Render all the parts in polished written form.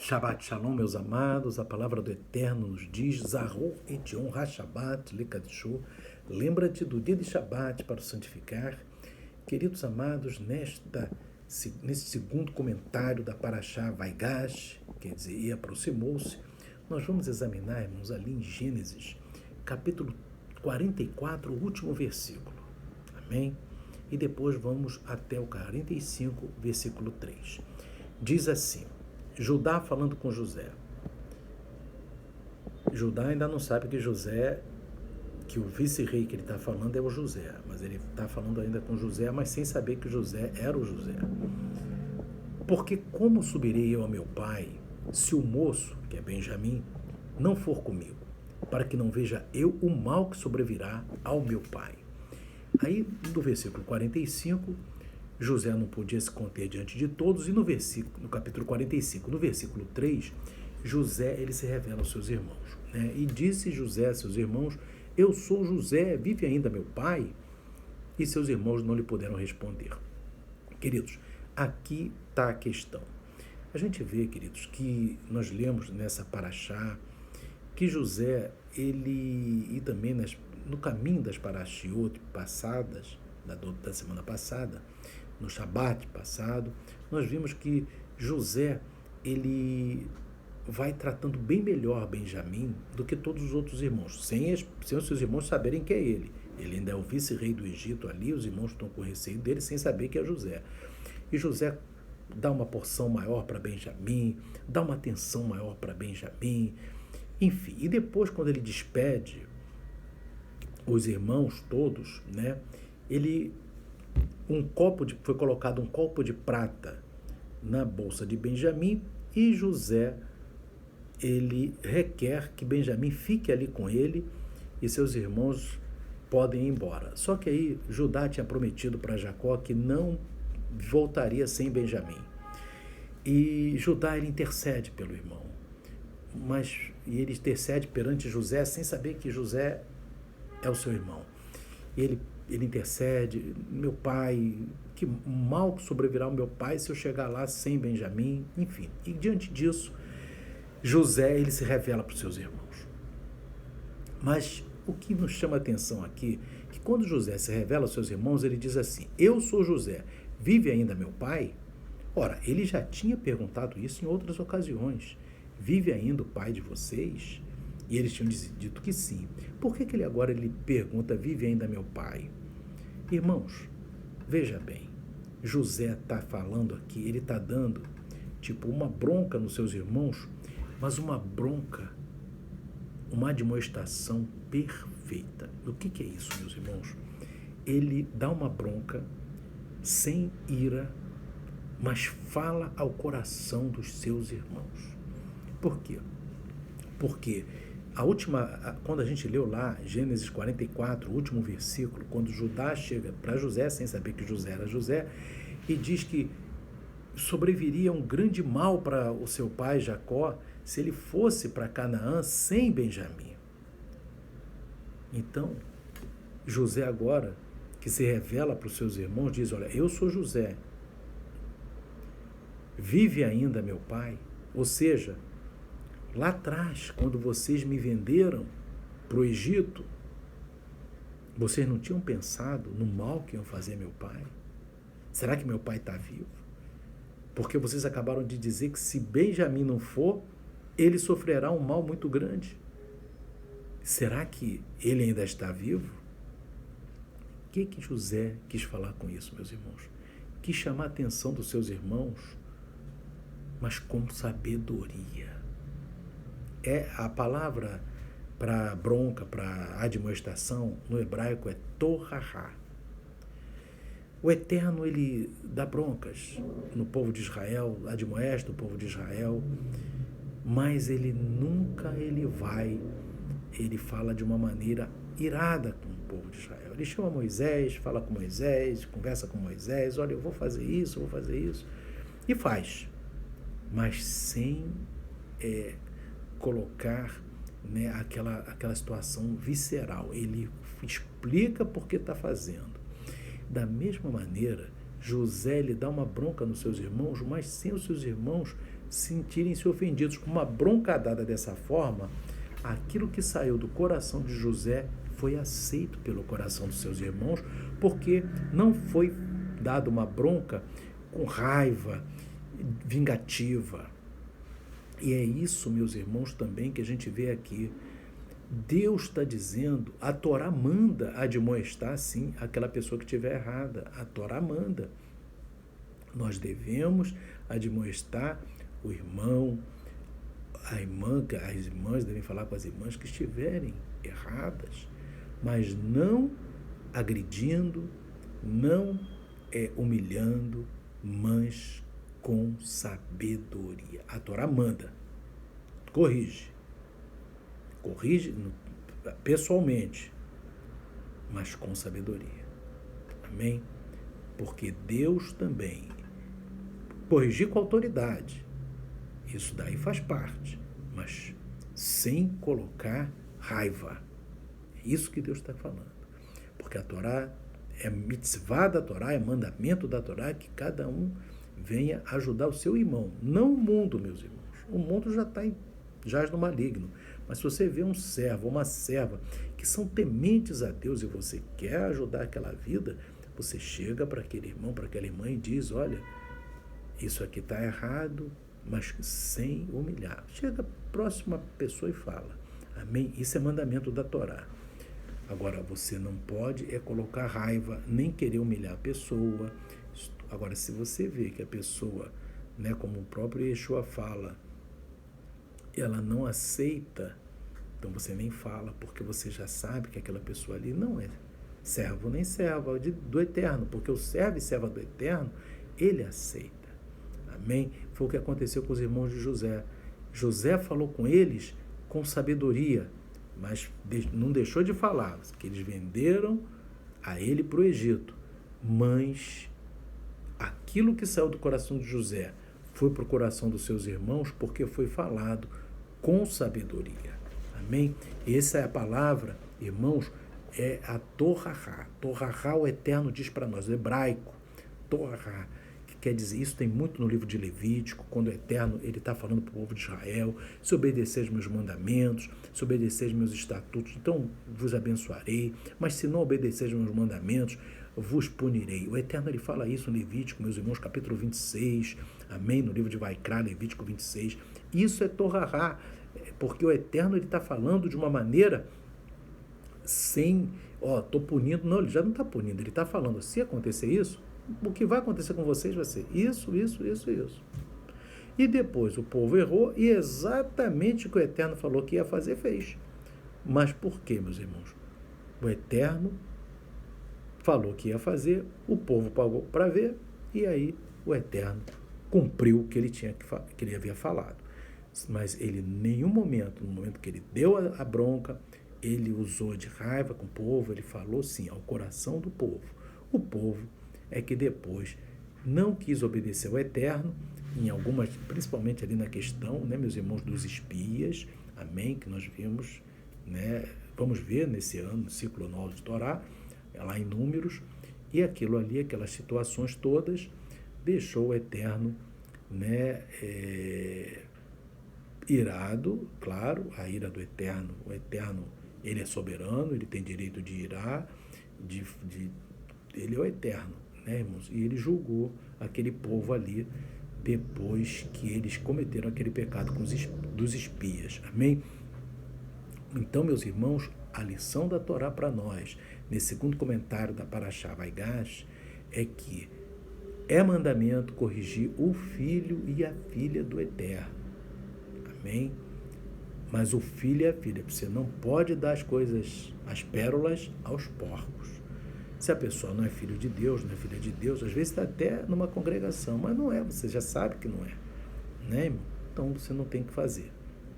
Shabbat Shalom, meus amados, a palavra do Eterno nos diz, Zahor et Yom HaShabbat Lekadishu, lembra-te do dia de Shabbat para o santificar. Queridos amados, nesse segundo comentário da Parashá Vaigash, quer dizer, e aproximou-se, nós vamos examinar, irmãos, ali em Gênesis, capítulo 44, o último versículo, amém? E depois vamos até o 45, versículo 3. Diz assim, Judá falando com José. Judá ainda não sabe que o vice-rei que ele está falando é o José, mas ele está falando ainda com José, mas sem saber que José era o José. Porque como subirei eu a meu pai, se o moço, que é Benjamim, não for comigo, para que não veja eu o mal que sobrevirá ao meu pai? Aí, no versículo 45, José não podia se conter diante de todos, e no capítulo 45, no versículo 3, José, ele se revela aos seus irmãos, né? E disse José a seus irmãos, eu sou José, vive ainda meu pai? E seus irmãos não lhe puderam responder. Queridos, aqui está a questão. A gente vê, queridos, que nós lemos nessa Parashá, que José, e também no caminho das Parashiot passadas, da semana passada, no Shabat passado, nós vimos que José, ele vai tratando bem melhor Benjamim do que todos os outros irmãos, sem os seus irmãos saberem que é ele. Ele ainda é o vice-rei do Egito ali, os irmãos estão com receio dele sem saber que é José. E José dá uma porção maior para Benjamim, dá uma atenção maior para Benjamim, enfim. E depois, quando ele despede os irmãos todos, né, foi colocado um copo de prata na bolsa de Benjamim, e José, ele requer que Benjamim fique ali com ele e seus irmãos podem ir embora. Só que aí Judá tinha prometido para Jacó que não voltaria sem Benjamim. E Judá, ele intercede pelo irmão, e ele intercede perante José sem saber que José é o seu irmão. Ele intercede, meu pai, que mal sobrevirá ao meu pai se eu chegar lá sem Benjamim, enfim. E diante disso, José, ele se revela para os seus irmãos. Mas o que nos chama a atenção aqui, que quando José se revela aos seus irmãos, ele diz assim, eu sou José, vive ainda meu pai? Ora, ele já tinha perguntado isso em outras ocasiões, vive ainda o pai de vocês? E eles tinham dito que sim. Por que ele agora pergunta, vive ainda meu pai? Irmãos, veja bem, José está falando aqui, ele está dando tipo uma bronca nos seus irmãos, mas uma bronca, uma admoestação perfeita. O que é isso, meus irmãos? Ele dá uma bronca sem ira, mas fala ao coração dos seus irmãos. Por quê? Porque quando a gente leu lá, Gênesis 44, o último versículo, quando Judá chega para José, sem saber que José era José, e diz que sobreviria um grande mal para o seu pai Jacó se ele fosse para Canaã sem Benjamim. Então, José agora, que se revela para os seus irmãos, diz, olha, eu sou José, vive ainda meu pai? Ou seja, lá atrás, quando vocês me venderam para o Egito, vocês não tinham pensado no mal que iam fazer meu pai? Será que meu pai está vivo? Porque vocês acabaram de dizer que se Benjamim não for, ele sofrerá um mal muito grande. Será que ele ainda está vivo? O que José quis falar com isso, meus irmãos? Quis chamar a atenção dos seus irmãos, mas com sabedoria. A palavra para bronca, para admoestação, no hebraico é torahá. O Eterno, ele dá broncas no povo de Israel, admoesta o povo de Israel, mas ele fala de uma maneira irada com o povo de Israel. Ele chama Moisés, fala com Moisés, conversa com Moisés, olha, eu vou fazer isso, e faz, mas sem colocar, né, aquela situação visceral. Ele explica por que está fazendo. Da mesma maneira, José, ele dá uma bronca nos seus irmãos, mas sem os seus irmãos sentirem-se ofendidos. Com uma bronca dada dessa forma, aquilo que saiu do coração de José foi aceito pelo coração dos seus irmãos, porque não foi dada uma bronca com raiva, vingativa. E é isso, meus irmãos, também que a gente vê aqui. Deus está dizendo, a Torá manda admoestar, sim, aquela pessoa que estiver errada. A Torá manda. Nós devemos admoestar o irmão, a irmã, as irmãs devem falar com as irmãs que estiverem erradas, mas não agredindo, não humilhando, mas com sabedoria. A Torá manda, corrige pessoalmente, mas com sabedoria. Amém? Porque Deus também corrigir com autoridade, isso daí faz parte, mas sem colocar raiva. É isso que Deus está falando. Porque a Torá é mitzvah da Torá, é mandamento da Torá, que cada um venha ajudar o seu irmão, não o mundo, meus irmãos. O mundo já jaz no maligno. Mas se você vê um servo, uma serva, que são tementes a Deus e você quer ajudar aquela vida, você chega para aquele irmão, para aquela irmã e diz, olha, isso aqui está errado, mas sem humilhar. Chega a próxima pessoa e fala. Amém? Isso é mandamento da Torá. Agora, você não pode colocar raiva, nem querer humilhar a pessoa. Agora, se você vê que a pessoa, como o próprio Yeshua fala, ela não aceita, então você nem fala, porque você já sabe que aquela pessoa ali não é servo nem serva do Eterno, porque o servo e serva do Eterno, ele aceita. Amém? Foi o que aconteceu com os irmãos de José. José falou com eles com sabedoria, mas não deixou de falar, que eles venderam a ele para o Egito. Mas aquilo que saiu do coração de José foi para o coração dos seus irmãos, porque foi falado com sabedoria. Amém? Essa é a palavra, irmãos, é a Torahá. Torahá, o Eterno diz para nós, o hebraico, Torahá, que quer dizer, isso tem muito no livro de Levítico, quando o Eterno ele está falando para o povo de Israel, se obedecer aos meus mandamentos, se obedecer aos meus estatutos, então vos abençoarei, mas se não obedecer aos meus mandamentos, vos punirei. O Eterno ele fala isso em Levítico, meus irmãos, capítulo 26, amém? No livro de Vaikra, Levítico 26. Isso é Torahá, porque o Eterno ele está falando de uma maneira sem, estou punindo. Não, ele já não está punindo, ele está falando, se acontecer isso, o que vai acontecer com vocês vai ser isso, isso, isso, isso. E depois o povo errou e exatamente o que o Eterno falou que ia fazer, fez. Mas por quê, meus irmãos? O Eterno falou que ia fazer, o povo pagou para ver, e aí o Eterno cumpriu o que ele que ele havia falado. Mas ele, em nenhum momento, no momento que ele deu a bronca, ele usou de raiva com o povo, ele falou sim ao coração do povo. O povo é que depois não quis obedecer ao Eterno, em algumas, principalmente ali na questão, meus irmãos, dos espias, amém, que nós vimos, vamos ver nesse ano, no ciclo anual de Torá, lá em Números, e aquilo ali, aquelas situações todas, deixou o Eterno, irado, claro, a ira do Eterno, o Eterno, ele é soberano, ele tem direito de irar, ele é o Eterno, irmãos? E ele julgou aquele povo ali, depois que eles cometeram aquele pecado dos espias, amém? Então, meus irmãos, a lição da Torá para nós, nesse segundo comentário da Parashá Vaigash, é que é mandamento corrigir o filho e a filha do Eterno. Amém? Mas o filho e a filha, você não pode dar as coisas, as pérolas, aos porcos. Se a pessoa não é filho de Deus, não é filha de Deus, às vezes está até numa congregação, mas não é, você já sabe que não é, irmão? Então você não tem que fazer.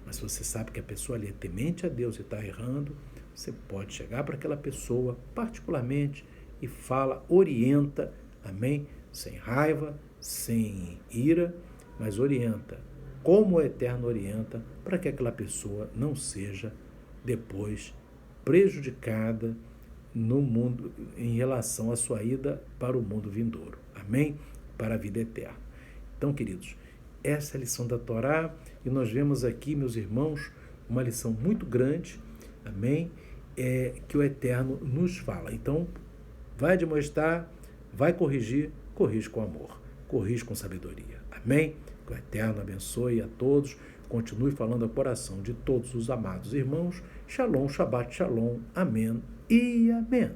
Mas se você sabe que a pessoa ali é temente a Deus e está errando, você pode chegar para aquela pessoa, particularmente, e fala, orienta, amém? Sem raiva, sem ira, mas orienta, como o Eterno orienta, para que aquela pessoa não seja depois prejudicada no mundo, em relação à sua ida para o mundo vindouro, amém? Para a vida eterna. Então, queridos, essa é a lição da Torá, e nós vemos aqui, meus irmãos, uma lição muito grande, amém? Que o Eterno nos fala. Então, vai demonstrar, vai corrigir, corrige com amor, corrige com sabedoria. Amém? Que o Eterno abençoe a todos, continue falando ao coração de todos os amados irmãos. Shalom, Shabbat, Shalom, amém e amém.